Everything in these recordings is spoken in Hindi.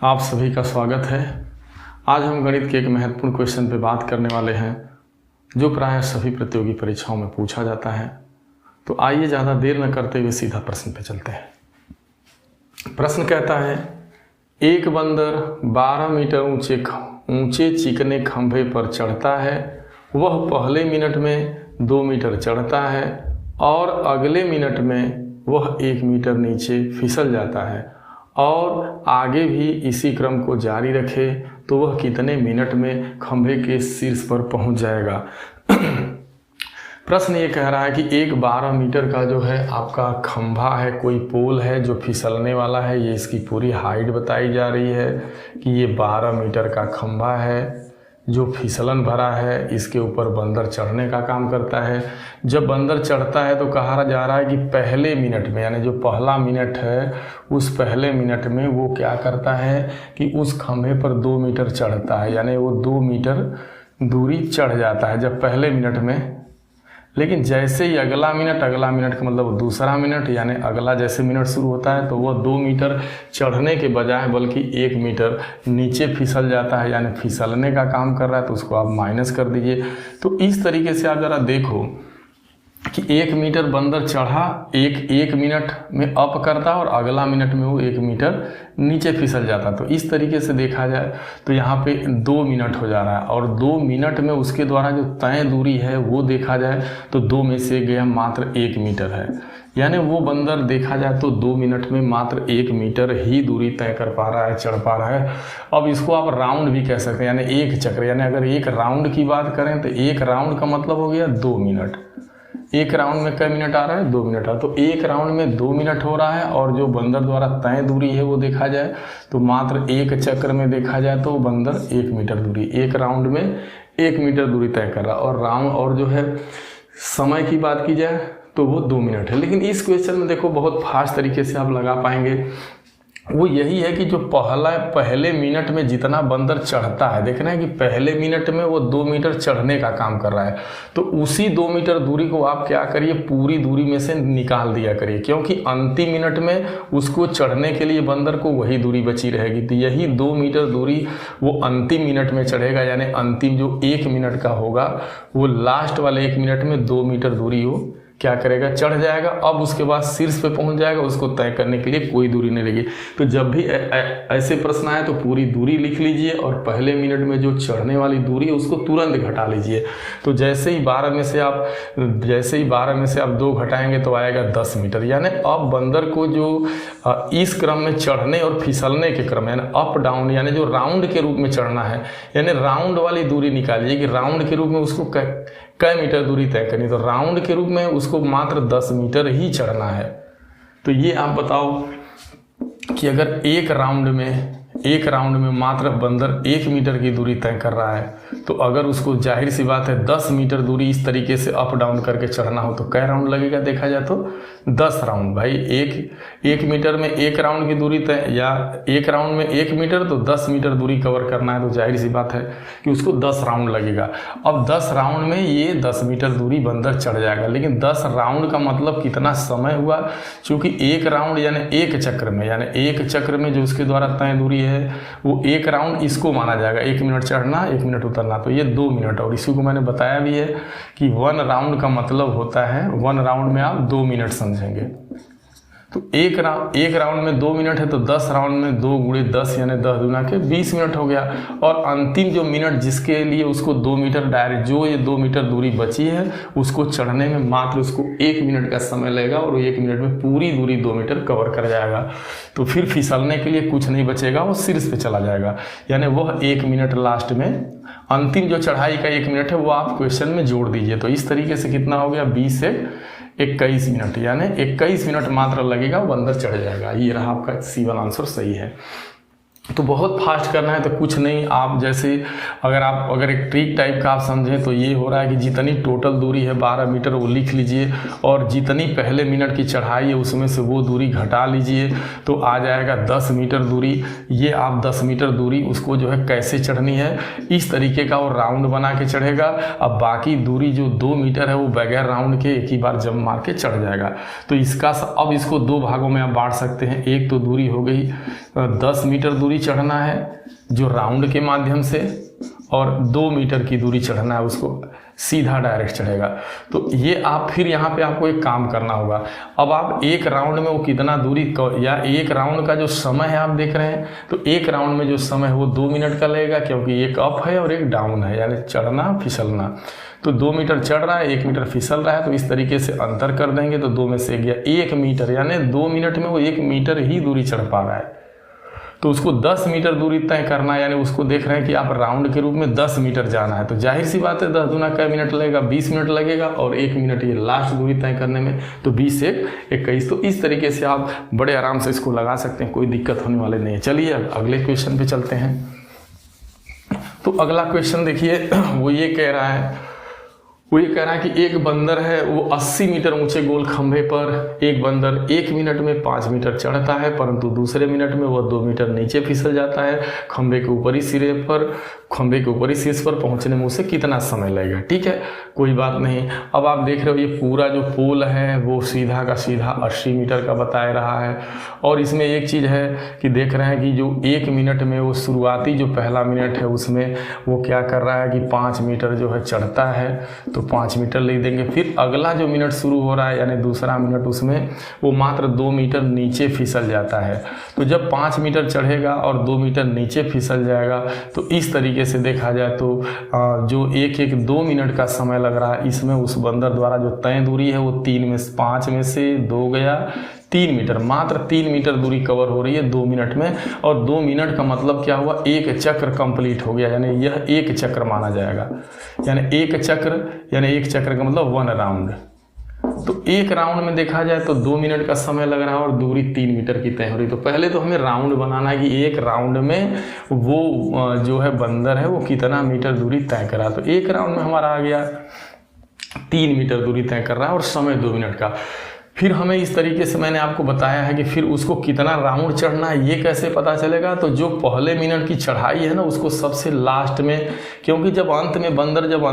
आप सभी का स्वागत है। आज हम गणित के एक महत्वपूर्ण क्वेश्चन पे बात करने वाले हैं जो प्रायः सभी प्रतियोगी परीक्षाओं में पूछा जाता है। तो आइए ज़्यादा देर न करते हुए सीधा प्रश्न पे चलते हैं। प्रश्न कहता है, एक बंदर 12 मीटर ऊंचे चिकने खंभे पर चढ़ता है। वह पहले मिनट में 2 मीटर चढ़ता है और अगले मिनट में वह 1 मीटर नीचे फिसल जाता है और आगे भी इसी क्रम को जारी रखे तो वह कितने मिनट में खंभे के शीर्ष पर पहुंच जाएगा। प्रश्न ये कह रहा है कि एक 12 मीटर का जो है आपका खंभा है, कोई पोल है जो फिसलने वाला है। ये इसकी पूरी हाइट बताई जा रही है कि ये 12 मीटर का खंभा है जो फिसलन भरा है। इसके ऊपर बंदर चढ़ने का काम करता है। जब बंदर चढ़ता है तो कहा जा रहा है कि पहले मिनट में, यानी जो पहला मिनट है उस पहले मिनट में वो क्या करता है कि उस खंभे पर 2 मीटर चढ़ता है, यानी वो 2 मीटर दूरी चढ़ जाता है जब पहले मिनट में। लेकिन जैसे ही अगला मिनट का मतलब दूसरा मिनट, यानी अगला जैसे मिनट शुरू होता है तो वह 2 मीटर चढ़ने के बजाय बल्कि 1 मीटर नीचे फिसल जाता है, यानी फिसलने का काम कर रहा है। तो उसको आप माइनस कर दीजिए। तो इस तरीके से आप ज़रा देखो कि 1 मीटर बंदर चढ़ा, एक मिनट में अप करता और अगला मिनट में वो 1 मीटर नीचे फिसल जाता। तो इस तरीके से देखा जाए तो यहाँ पे 2 मिनट हो जा रहा है और 2 मिनट में उसके द्वारा जो तय दूरी है वो देखा जाए तो 2 में से गया मात्र 1 मीटर है। यानी वो बंदर देखा जाए तो 2 मिनट में मात्र 1 मीटर ही दूरी तय कर पा रहा है, चढ़ पा रहा है। अब इसको आप राउंड भी कह सकते हैं, यानी एक चक्र, यानी अगर एक राउंड की बात करें तो एक राउंड का मतलब हो गया 2 मिनट। एक राउंड में कई मिनट आ रहा है? 2 मिनट आ। तो एक राउंड में 2 मिनट हो रहा है और जो बंदर द्वारा तय दूरी है वो देखा जाए तो मात्र एक चक्र में देखा जाए तो बंदर 1 मीटर दूरी, एक राउंड में 1 मीटर दूरी तय कर रहा है। और राउंड और जो है समय की बात की जाए तो वो 2 मिनट है। लेकिन इस क्वेश्चन में देखो बहुत फास्ट तरीके से आप लगा पाएंगे। वो यही है कि जो पहले मिनट में जितना बंदर चढ़ता है, देखना है कि पहले मिनट में वो 2 मीटर चढ़ने का काम कर रहा है। तो उसी 2 मीटर दूरी को आप क्या करिए, पूरी दूरी में से निकाल दिया करिए, क्योंकि अंतिम मिनट में उसको चढ़ने के लिए बंदर को वही दूरी बची रहेगी। तो यही 2 मीटर दूरी वो अंतिम मिनट में चढ़ेगा, यानी अंतिम जो 1 मिनट का होगा वो लास्ट वाले 1 मिनट में 2 मीटर दूरी हो क्या करेगा, चढ़ जाएगा। अब उसके बाद शीर्ष पे पहुंच जाएगा, उसको तय करने के लिए कोई दूरी नहीं रहेगी। तो जब भी ऐसे प्रश्न आए तो पूरी दूरी लिख लीजिए और पहले मिनट में जो चढ़ने वाली दूरी है उसको तुरंत घटा लीजिए। तो जैसे ही 12 में से आप 2 घटाएंगे तो आएगा 10 मीटर। यानी अब बंदर को जो इस क्रम में चढ़ने और फिसलने के क्रम, यानी अप डाउन, यानी जो राउंड के रूप में चढ़ना है, यानी राउंड वाली दूरी निकालिए कि राउंड के रूप में उसको कई मीटर दूरी तय करनी। तो राउंड के रूप में उसको मात्र 10 मीटर ही चढ़ना है। तो ये आप बताओ कि अगर एक राउंड में मात्र बंदर 1 मीटर की दूरी तय कर रहा है तो अगर उसको जाहिर सी बात है 10 मीटर दूरी इस तरीके से अप डाउन करके चढ़ना हो तो कै राउंड लगेगा, देखा जाए तो 10 राउंड। भाई एक मीटर में 1 राउंड की दूरी तय, या 1 राउंड में 1 मीटर, तो 10 मीटर दूरी कवर करना है तो जाहिर सी बात है कि उसको 10 राउंड लगेगा। अब 10 राउंड में ये 10 मीटर दूरी बंदर चढ़ जाएगा। लेकिन 10 राउंड का मतलब कितना समय हुआ, चूँकि 1 राउंड यानी एक चक्र में जो उसके द्वारा तय दूरी है वो 1 राउंड इसको माना जाएगा। 1 मिनट चढ़ना, 1 मिनट उतरना, तो ये 2 मिनट। और इसी को मैंने बताया भी है कि 1 राउंड का मतलब होता है, 1 राउंड में आप 2 मिनट समझेंगे। तो एक राउंड में 2 मिनट है तो 10 राउंड में 2 गुणे 10 यानी 10 दूना के 20 मिनट हो गया। और अंतिम जो मिनट जिसके लिए उसको 2 मीटर डायरेक्ट, जो ये 2 मीटर दूरी बची है उसको चढ़ने में मात्र उसको 1 मिनट का समय लगेगा और 1 मिनट में पूरी दूरी 2 मीटर कवर कर जाएगा। तो फिर फिसलने के लिए कुछ नहीं बचेगा, वो शीर्ष पे चला जाएगा। यानी वह 1 मिनट लास्ट में, अंतिम जो चढ़ाई का 1 मिनट है वो आप क्वेश्चन में जोड़ दीजिए। तो इस तरीके से कितना हो गया, 20 से 21 मिनट, यानी 21 मिनट मात्र लगेगा, वो अंदर चढ़ जाएगा। ये रहा आपका C1 आंसर सही है। तो बहुत फास्ट करना है तो कुछ नहीं, आप जैसे अगर एक ट्रिक टाइप का आप समझें तो ये हो रहा है कि जितनी टोटल दूरी है 12 मीटर वो लिख लीजिए और जितनी पहले मिनट की चढ़ाई है उसमें से वो दूरी घटा लीजिए तो आ जाएगा 10 मीटर दूरी। ये आप 10 मीटर दूरी उसको जो है कैसे चढ़नी है इस तरीके का वो राउंड बना के चढ़ेगा। अब बाकी दूरी जो 2 मीटर है वो बगैर राउंड के एक ही बार जंप मार के चढ़ जाएगा। तो इसका अब इसको 2 भागों में आप बांट सकते हैं। एक तो दूरी हो गई 10 मीटर दूरी चढ़ना है जो राउंड के माध्यम से, और 2 मीटर की दूरी चढ़ना है उसको सीधा डायरेक्ट चढ़ेगा। तो ये आप फिर यहाँ पे आपको एक काम करना होगा। अब आप एक राउंड में वो कितना दूरी या एक राउंड का जो समय है आप देख रहे हैं, तो एक राउंड में जो समय है वो 2 मिनट का लगेगा, क्योंकि एक अप है और एक डाउन है, यानी चढ़ना फिसलना। तो 2 मीटर चढ़ रहा है, 1 मीटर फिसल रहा है, तो इस तरीके से अंतर कर देंगे तो 2 में से गया 1 मीटर, यानी 2 मिनट में वो 1 मीटर ही दूरी चढ़ पा रहा है। तो उसको 10 मीटर दूरी तय करना है, यानी उसको देख रहे हैं कि आप राउंड के रूप में 10 मीटर जाना है, तो जाहिर सी बात है 10 दूना कै मिनट लगेगा, 20 मिनट लगेगा, और 1 मिनट ये लास्ट दूरी तय करने में, तो 20 1 21। तो इस तरीके से आप बड़े आराम से इसको लगा सकते हैं, कोई दिक्कत होने वाले नहीं है। चलिए अब अगले क्वेश्चन पे चलते हैं। तो अगला क्वेश्चन देखिए, वो ये कह रहा है कि एक बंदर है, वो 80 मीटर ऊंचे गोल खंभे पर एक बंदर 1 मिनट में 5 मीटर चढ़ता है, परंतु दूसरे मिनट में वह 2 मीटर नीचे फिसल जाता है। खंभे के ऊपरी शीर्ष पर पहुंचने में उसे कितना समय लगेगा? ठीक है, कोई बात नहीं। अब आप देख रहे हो ये पूरा जो पोल है वो सीधा का सीधा 80 मीटर का बता रहा है, और इसमें एक चीज़ है कि देख रहे हैं कि जो 1 मिनट में वो शुरुआती जो पहला मिनट है उसमें वो क्या कर रहा है कि 5 मीटर जो है चढ़ता है, तो 5 मीटर लिख देंगे। फिर अगला जो मिनट शुरू हो रहा है यानी दूसरा मिनट, उसमें वो मात्र 2 मीटर नीचे फिसल जाता है। तो जब 5 मीटर चढ़ेगा और 2 मीटर नीचे फिसल जाएगा, तो इस तरीके से देखा जाए तो जो 2 मिनट का समय लग रहा है, इसमें उस बंदर द्वारा जो तय दूरी है वो 5 में से 2 गया 3 मीटर, मात्र 3 मीटर दूरी कवर हो रही है 2 मिनट में। और 2 मिनट का मतलब क्या हुआ? एक चक्र कंप्लीट हो गया, यानी यह एक चक्र माना जाएगा। यानी एक चक्र का मतलब 1 राउंड। तो एक राउंड में देखा जाए तो 2 मिनट का समय लग रहा है और दूरी 3 मीटर की तय हो रही। तो पहले तो हमें राउंड बनाना है कि एक राउंड में वो जो है बंदर है वो कितना मीटर दूरी तय करा। तो एक राउंड में हमारा आ गया 3 मीटर दूरी तय कर रहा है और समय 2 मिनट का। फिर हमें इस तरीके से मैंने आपको बताया है कि फिर उसको कितना राउंड चढ़ना है ये कैसे पता चलेगा? तो जो पहले मिनट की चढ़ाई है ना उसको सबसे लास्ट में, क्योंकि जब अंत में बंदर जब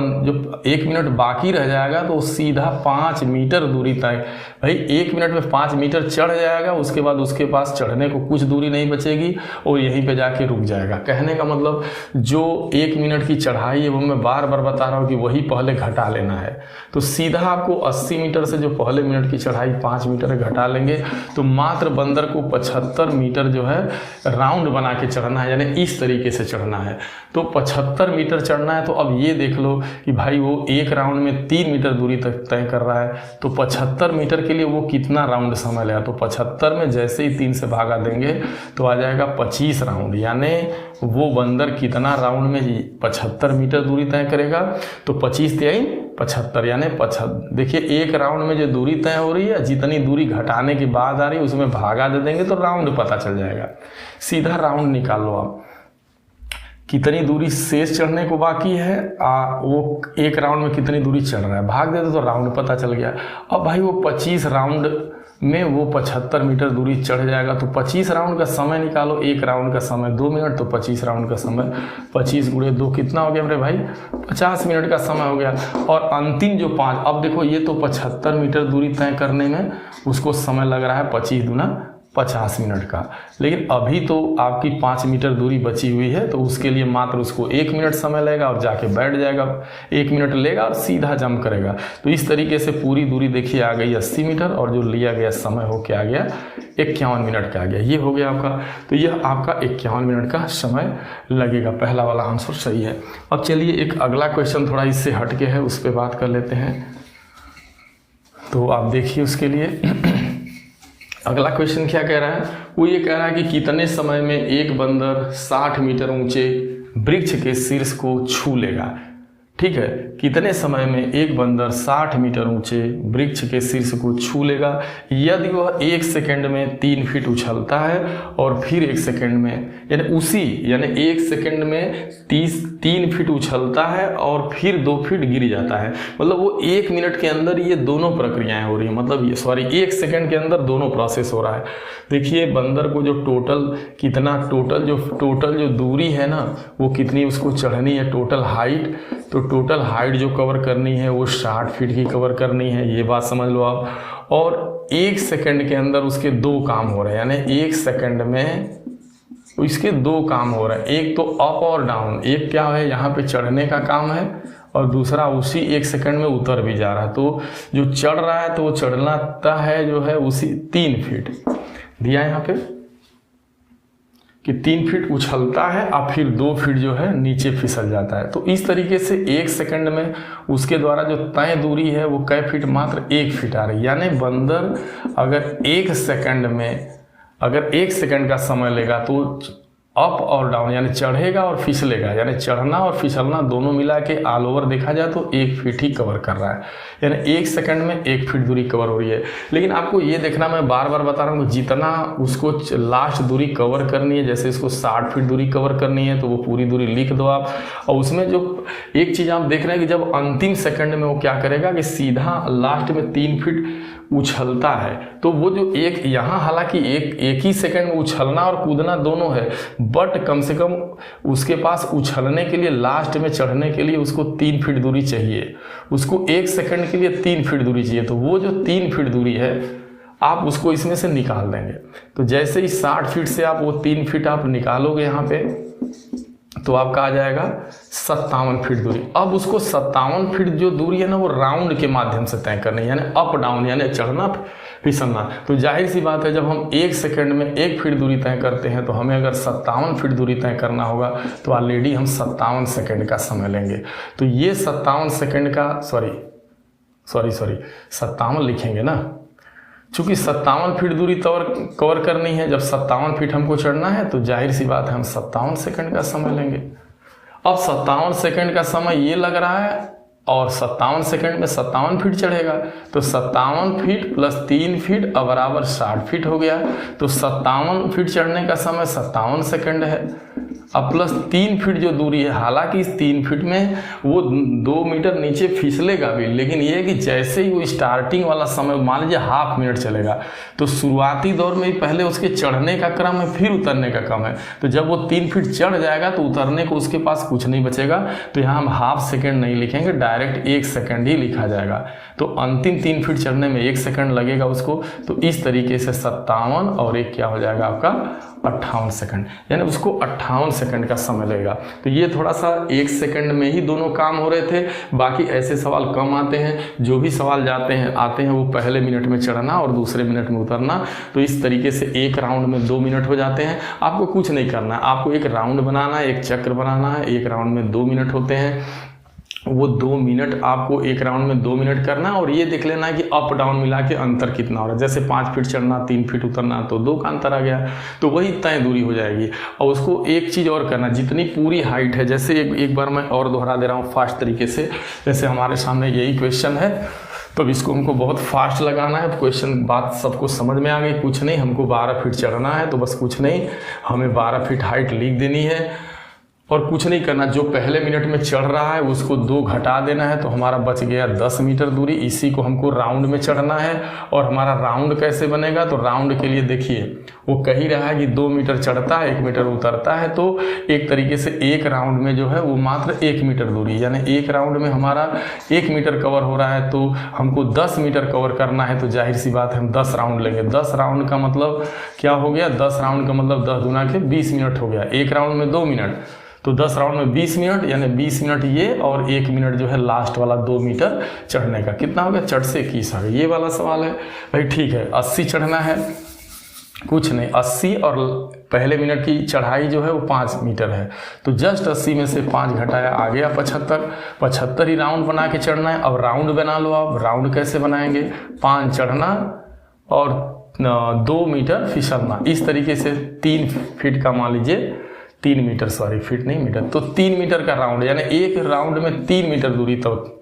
1 मिनट बाकी रह जाएगा तो सीधा 5 मीटर दूरी तय, भाई 1 मिनट में 5 मीटर चढ़ जाएगा, उसके बाद उसके पास चढ़ने को कुछ दूरी नहीं बचेगी और यहीं पे जाके रुक जाएगा। कहने का मतलब जो 1 मिनट की चढ़ाई है वो मैं बार बार बता रहा हूँ कि वही पहले घटा लेना है। तो सीधा आपको 80 मीटर से जो पहले मिनट की चढ़ाई 5 मीटर घटा लेंगे तो मात्र बंदर को 75 मीटर जो है राउंड बना के चढ़ना है, यानी इस तरीके से चढ़ना है। तो 75 मीटर चढ़ना है। तो अब ये देख लो कि भाई वो एक राउंड में 3 मीटर दूरी तक तय कर रहा है, तो 75 मीटर के लिए वो कितना राउंड समय लेगा? तो 75 में जैसे ही 3 से भागा देंगे तो आ जाएगा 25 राउंड, यानी वो बंदर कितना राउंड में 75 मीटर दूरी तय करेगा। तो 25 × 75 यानी 75। देखिए एक राउंड में जो दूरी तय हो रही है, जितनी दूरी घटाने के बाद आ रही है उसमें भागा दे देंगे तो राउंड पता चल जाएगा। सीधा राउंड निकाल लो आप, कितनी दूरी शेष चढ़ने को बाकी है, वो एक राउंड में कितनी दूरी चढ़ रहा है, भाग दे दो तो राउंड पता चल गया। अब भाई वो 25 राउंड में वो 75 मीटर दूरी चढ़ जाएगा, तो 25 राउंड का समय निकालो। एक राउंड का समय 2 मिनट, तो 25 राउंड का समय 25 × 2 कितना हो गया मेरे भाई? 50 मिनट का समय हो गया। और अंतिम जो 5, अब देखो ये तो 75 मीटर दूरी तय करने में उसको समय लग रहा है 25 दूना 50 मिनट का, लेकिन अभी तो आपकी 5 मीटर दूरी बची हुई है, तो उसके लिए मात्र उसको 1 मिनट समय लगेगा और जाके बैठ जाएगा। 1 मिनट लेगा और सीधा जंप करेगा। तो इस तरीके से पूरी दूरी देखिए आ गई 80 मीटर और जो लिया गया समय हो के आ गया 51 मिनट का आ गया। ये हो गया आपका, तो यह आपका 51 मिनट का समय लगेगा। पहला वाला आंसर सही है। अब चलिए एक अगला क्वेश्चन थोड़ा इससे हट के है, उस पर बात कर लेते हैं। तो आप देखिए उसके लिए अगला क्वेश्चन क्या कह रहा है? वो ये कह रहा है कि कितने समय में एक बंदर 60 मीटर ऊंचे वृक्ष के शीर्ष को छू लेगा। ठीक है, कितने समय में एक बंदर 60 मीटर ऊंचे वृक्ष के शीर्ष को छू लेगा यदि वह 1 सेकंड में 3 फीट उछलता है और फिर 1 सेकंड में, यानी 1 सेकंड में 3 फीट उछलता है और फिर 2 फीट गिर जाता है। मतलब वो 1 मिनट के अंदर ये दोनों प्रक्रियाएं हो रही हैं, मतलब ये 1 सेकंड के अंदर दोनों प्रोसेस हो रहा है। देखिए बंदर को जो टोटल जो दूरी है ना वो कितनी उसको चढ़नी है, टोटल हाइट। तो टोटल हाइट जो कवर करनी है वो 60 फीट की कवर करनी है, ये बात समझ लो आप। और 1 सेकंड के अंदर उसके 2 काम हो रहे हैं, यानी 1 सेकंड में इसके दो काम हो रहे हैं, एक तो अप और डाउन, एक क्या है यहाँ पे चढ़ने का काम है और दूसरा उसी 1 सेकंड में उतर भी जा रहा है। तो जो चढ़ रहा है तो वो चढ़ना है जो है उसी 3 फीट दिया यहाँ पे कि 3 फीट उछलता है और फिर 2 फीट जो है नीचे फिसल जाता है। तो इस तरीके से 1 सेकंड में उसके द्वारा जो तय दूरी है वो कै फीट, मात्र 1 फीट आ रही है। यानी बंदर अगर 1 सेकंड का समय लेगा तो अप और डाउन यानी चढ़ेगा और फिसलेगा, यानी चढ़ना और फिसलना दोनों मिला के ऑल ओवर देखा जाए तो 1 फीट ही कवर कर रहा है। यानी 1 सेकंड में 1 फीट दूरी कवर हो रही है। लेकिन आपको ये देखना, मैं बार बार बता रहा हूँ, जितना उसको लास्ट दूरी कवर करनी है, जैसे इसको 60 फीट दूरी कवर करनी है तो वो पूरी दूरी लिख दो आप। और उसमें जो एक चीज़ आप देख रहे हैं कि जब अंतिम सेकंड में वो क्या करेगा कि सीधा लास्ट में 3 फीट उछलता है, तो वो जो एक यहाँ हालांकि एक ही सेकंड में उछलना और कूदना दोनों है, बट कम से कम उसके पास उछलने के लिए, लास्ट में चढ़ने के लिए उसको 3 फीट दूरी चाहिए, उसको 1 सेकंड के लिए 3 फीट दूरी चाहिए। तो वो जो 3 फीट दूरी है आप उसको इसमें से निकाल देंगे। तो जैसे ही 60 फीट से आप वो 3 फीट आप निकालोगे यहाँ पे तो आपका आ जाएगा 57 फीट दूरी। अब उसको 57 फीट जो दूरी है ना वो राउंड के माध्यम से तय करनी है, यानी अप डाउन, यानी चढ़ना फिसलना। तो जाहिर सी बात है जब हम 1 सेकंड में 1 फीट दूरी तय करते हैं तो हमें अगर 57 फीट दूरी तय करना होगा तो ऑलरेडी हम 57 सेकंड का समय लेंगे। तो ये 57 सेकंड का सॉरी 57 लिखेंगे ना, चूंकि 57 फीट दूरी कवर करनी है, जब 57 फीट हमको चढ़ना है तो जाहिर सी बात है हम 57 सेकंड का समय लेंगे। अब 57 सेकंड का समय ये लग रहा है और 57 सेकंड में 57 फीट चढ़ेगा, तो 57 फीट प्लस 3 फीट अब बराबर 60 फीट हो गया। तो 57 फीट चढ़ने का समय 57 सेकंड है। अब प्लस 3 फीट जो दूरी है, हालांकि इस 3 फीट में वो 2 मीटर नीचे फिसलेगा भी, लेकिन ये है कि जैसे ही वो स्टार्टिंग वाला समय मान लीजिए हाफ मिनट चलेगा, तो शुरुआती दौर में ही पहले उसके चढ़ने का क्रम है फिर उतरने का क्रम है। तो जब वो 3 फीट चढ़ जाएगा तो उतरने को उसके पास कुछ नहीं बचेगा, तो यहाँ हम हाफ सेकेंड नहीं लिखेंगे, डायरेक्ट 1 सेकेंड ही लिखा जाएगा। तो अंतिम 3 फीट चढ़ने में 1 सेकेंड लगेगा उसको। तो इस तरीके से 57 और 1 क्या हो जाएगा आपका 58 सेकंड, यानी उसको 58 सेकंड का समय लगेगा। तो ये थोड़ा सा 1 सेकंड में ही दोनों काम हो रहे थे। बाकी ऐसे सवाल कम आते हैं, जो भी सवाल आते हैं वो पहले मिनट में चढ़ना और दूसरे मिनट में उतरना। तो इस तरीके से एक राउंड में 2 मिनट हो जाते हैं। आपको कुछ नहीं करना है, आपको एक राउंड बनाना है, एक चक्र बनाना है। एक राउंड में 2 मिनट होते हैं, वो 2 मिनट आपको एक राउंड में 2 मिनट करना है। और ये देख लेना है कि अप डाउन मिला के अंतर कितना हो रहा है। जैसे 5 फीट चढ़ना, 3 फीट उतरना, तो 2 का अंतर आ गया, तो वही तय दूरी हो जाएगी। और उसको एक चीज़ और करना, जितनी पूरी हाइट है, जैसे एक बार मैं और दोहरा दे रहा हूँ फास्ट तरीके से। जैसे हमारे सामने यही क्वेश्चन है, तो इसको हमको बहुत फास्ट लगाना है। क्वेश्चन बात सबको समझ में आ गई, कुछ नहीं, हमको 12 फीट चढ़ना है, तो बस कुछ नहीं, हमें 12 फीट हाइट लिख देनी है और कुछ नहीं करना। जो पहले मिनट में चढ़ रहा है उसको 2 घटा देना है, तो हमारा बच गया 10 मीटर दूरी। इसी को हमको राउंड में चढ़ना है। और हमारा राउंड कैसे बनेगा, तो राउंड के लिए देखिए वो कह ही रहा है कि 2 मीटर चढ़ता है, 1 मीटर उतरता है। तो एक तरीके से एक राउंड में जो है वो मात्र 1 मीटर दूरी, यानी एक राउंड में हमारा 1 मीटर कवर हो रहा है। तो हमको 10 मीटर कवर करना है, तो जाहिर सी बात है हम 10 राउंड लेंगे। 10 राउंड का मतलब क्या हो गया, 10 राउंड का मतलब 10 दूना के 20 मिनट हो गया। एक राउंड में 2 मिनट, तो 10 राउंड में 20 मिनट, यानी 20 मिनट ये और 1 मिनट जो है लास्ट वाला 2 मीटर चढ़ने का। कितना हो गया, 4 से 21 आ गया। ये वाला सवाल है भाई, ठीक है। 80 चढ़ना है, कुछ नहीं, 80 और पहले मिनट की चढ़ाई जो है वो 5 मीटर है, तो जस्ट 80 में से 5 घटाया, आ गया 75 ही राउंड बना के चढ़ना है। अब राउंड बना लो आप। राउंड कैसे बनाएंगे, 5 चढ़ना और 2 मीटर फिसलना। इस तरीके से 3 फीट का मान लीजिए, 3 मीटर, सॉरी फीट नहीं मीटर, तो 3 मीटर का राउंड, यानी एक राउंड में 3 मीटर दूरी तो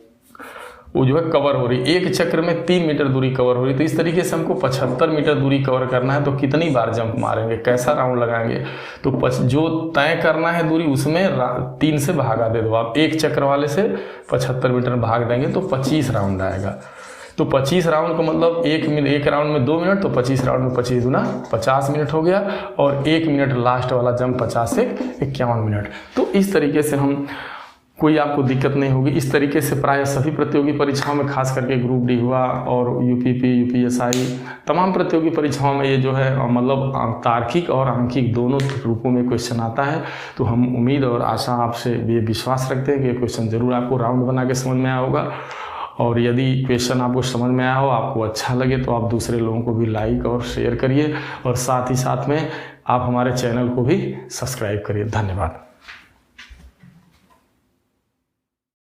वो जो है कवर हो रही, एक चक्र में 3 मीटर दूरी कवर हो रही। तो इस तरीके से हमको 75 मीटर दूरी कवर करना है। तो कितनी बार जंप मारेंगे, कैसा राउंड लगाएंगे, तो जो तय करना है दूरी उसमें 3 से भागा दे दो आप। एक चक्र वाले से 75 मीटर भाग देंगे तो 25 राउंड आएगा। तो 25 राउंड का मतलब एक राउंड में 2 मिनट, तो 25 राउंड में 25 दूना 50 मिनट हो गया। और 1 मिनट लास्ट वाला जंप 50 से 51 मिनट। तो इस तरीके से हम कोई आपको दिक्कत नहीं होगी। इस तरीके से प्राय सभी प्रतियोगी परीक्षाओं में, खास करके ग्रुप डी हुआ और यूपीपी, यूपीएसआई, तमाम प्रतियोगी परीक्षाओं में ये जो है मतलब तार्किक और आंकिक दोनों रूपों में क्वेश्चन आता है। तो हम उम्मीद और आशा आपसे ये विश्वास रखते हैं कि ये क्वेश्चन ज़रूर आपको राउंड बना के समझ में आया होगा। और यदि क्वेश्चन आपको समझ में आया हो, आपको अच्छा लगे, तो आप दूसरे लोगों को भी लाइक और शेयर करिए और साथ ही साथ में आप हमारे चैनल को भी सब्सक्राइब करिए। धन्यवाद।